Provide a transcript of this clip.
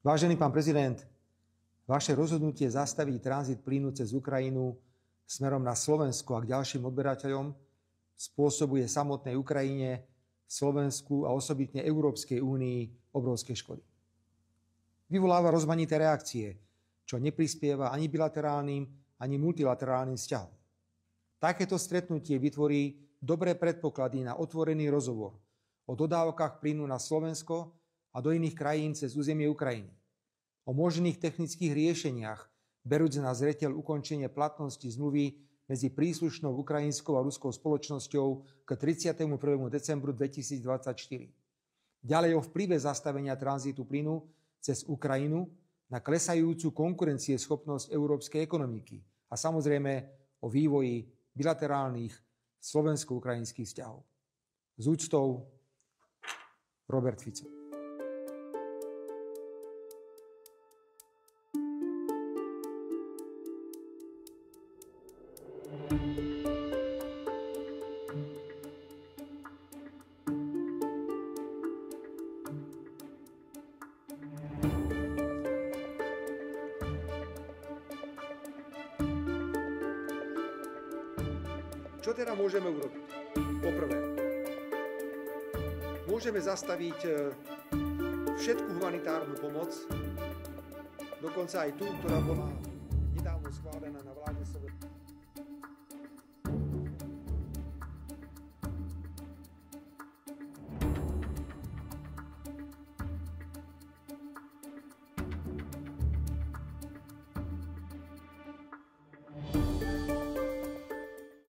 Vážený pán prezident, vaše rozhodnutie zastaviť tranzit plynu cez Ukrajinu smerom na Slovensko a k ďalším odberateľom spôsobuje samotnej Ukrajine, Slovensku a osobitne Európskej únii obrovské škody. Vyvoláva rozmanité reakcie, čo neprispieva ani bilaterálnym, ani multilaterálnym vzťahom. Takéto stretnutie vytvorí dobré predpoklady na otvorený rozhovor o dodávkach plynu na Slovensko a do iných krajín cez územie Ukrajiny, o možných technických riešeniach, berúc na zreteľ ukončenie platnosti zmluvy medzi príslušnou ukrajinskou a ruskou spoločnosťou k 31. decembru 2024. Ďalej o vplyve zastavenia tranzitu plynu cez Ukrajinu na klesajúcu konkurencieschopnosť európskej ekonomiky a samozrejme o vývoji bilaterálnych slovensko-ukrajinských vzťahov. S úctou, Robert Fico. Čo teda môžeme urobiť? Poprvé, môžeme zastaviť všetku humanitárnu pomoc, dokonca aj tú, ktorá bola nedávno schválená na vláde Slovenska.